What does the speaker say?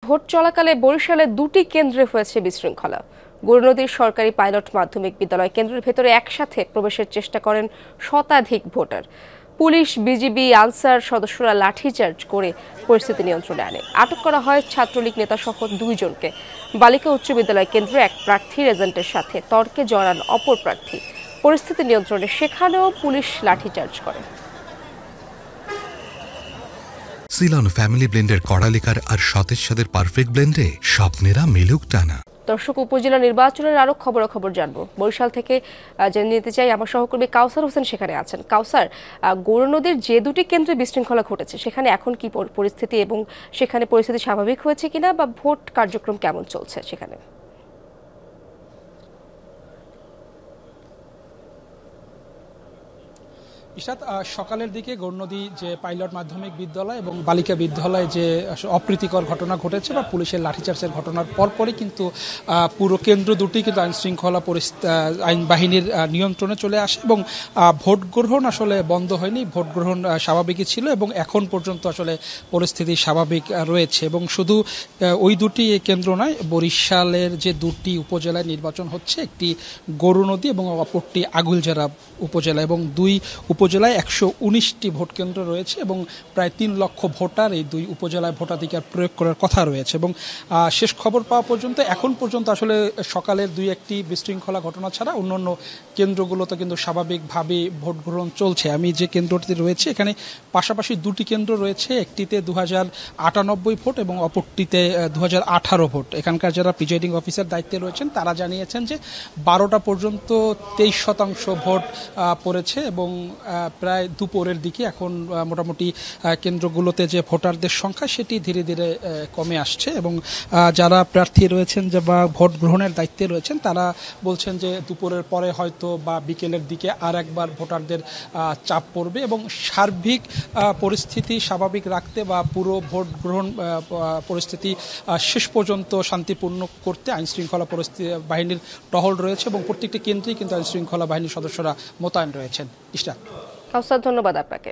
Vote চলাকালে বরিশালে দুটি কেন্দ্রে হয়েছে বিশৃঙ্খলা। গৌরনদীর সরকারি পাইলট মাধ্যমিক বিদ্যালয় কেন্দ্রের ভেতরে একসাথে প্রবেশের চেষ্টা করেন শতাধিক ভোটার। পুলিশ, বিজিবি, আনসার সদস্যরা লাঠিচার্জ করে পরিস্থিতি নিয়ন্ত্রণে আনে। আটক করা হয় ছাত্রলীগ নেতাসহ 2 জনকে। বালিকা উচ্চ বিদ্যালয় কেন্দ্রে এক প্রার্থীর এজেন্টের সাথে তর্কে জড়ান অপর প্রার্থী। পরিস্থিতি নিয়ন্ত্রণে সেখানেও পুলিশ লাঠিচার্জ করে। সিলন ফ্যামিলি ব্লেন্ডের কড়ালিকার আর সতেজ স্বাদের পারফেক্ট ব্লেন্ডে স্বপ্নেরা মেলুক টানা। দর্শক, উপজেলা নির্বাচনের আরো খবর জানবো বরিশাল থেকে জেনে নিতে চাই। আমার সহকর্মী কাউসার হোসেন সেখানে আছেন। কাউসার, গৌরনদীর যে দুটি কেন্দ্রে বিশৃঙ্খলা ঘটেছে সেখানে এখন কি পরিস্থিতি এবং সেখানে পরিস্থিতি স্বাভাবিক হয়েছে কিনা বা ভোট কার্যক্রম কেমন চলছে সেখানে? ইশাত, সকালের দিকে গৌরনদী যে পাইলট মাধ্যমিক বিদ্যালয় এবং বালিকা বিদ্যালয়ে যে অপ্রীতিকর ঘটনা ঘটেছে বা পুলিশের লাঠিচার্জের ঘটনার পরপরই কিন্তু পুরো কেন্দ্র দুটি কিন্তু আইনশৃঙ্খলা আইন বাহিনীর নিয়ন্ত্রণে চলে আসে এবং ভোট গ্রহণ আসলে বন্ধ হয়নি। ভোট গ্রহণ স্বাভাবিকই ছিল এবং এখন পর্যন্ত আসলে পরিস্থিতি স্বাভাবিক রয়েছে। এবং শুধু ওই দুটি কেন্দ্র নয়, বরিশালের যে দুটি উপজেলায় নির্বাচন হচ্ছে, একটি গৌরনদী এবং অপরটি আগুলজেরা উপজেলা, এবং দুই উপজেলায় 119টি ভোট কেন্দ্র রয়েছে এবং প্রায় 3 লক্ষ ভোটার এই দুই উপজেলায় ভোটাধিকার প্রয়োগ করার কথা রয়েছে। এবং শেষ খবর পাওয়া পর্যন্ত এখন পর্যন্ত আসলে সকালের 2-1টি বিশৃঙ্খলা ঘটনা ছাড়া অন্যান্য কেন্দ্রগুলোতে কিন্তু স্বাভাবিকভাবে ভোট গ্রহণ চলছে। আমি যে কেন্দ্রটি রয়েছে এখানে পাশাপাশি দুটি কেন্দ্র রয়েছে, একটিতে 2098 ভোট এবং অপরটিতে 2018 ভোট। এখানকার যারা প্রিজাইডিং অফিসার দায়িত্বে রয়েছেন তারা জানিয়েছেন যে 12টা পর্যন্ত 23% ভোট পড়েছে এবং প্রায় দুপুরের দিকে এখন মোটামুটি কেন্দ্রগুলোতে যে ভোটারদের সংখ্যা সেটি ধীরে ধীরে কমে আসছে। এবং যারা প্রার্থী রয়েছেন যে বা ভোট গ্রহণের দায়িত্বে রয়েছেন তারা বলছেন যে দুপুরের পরে হয়তো বা বিকেলের দিকে আর একবার ভোটারদের চাপ পড়বে এবং সার্বিক পরিস্থিতি স্বাভাবিক রাখতে বা পুরো ভোট গ্রহণ পরিস্থিতি শেষ পর্যন্ত শান্তিপূর্ণ করতে আইনশৃঙ্খলা বাহিনীর টহল রয়েছে এবং প্রত্যেকটি কেন্দ্রেই কিন্তু আইনশৃঙ্খলা বাহিনীর সদস্যরা মোতায়েন রয়েছেন। কাউসার, ধন্যবাদ আপনাকে।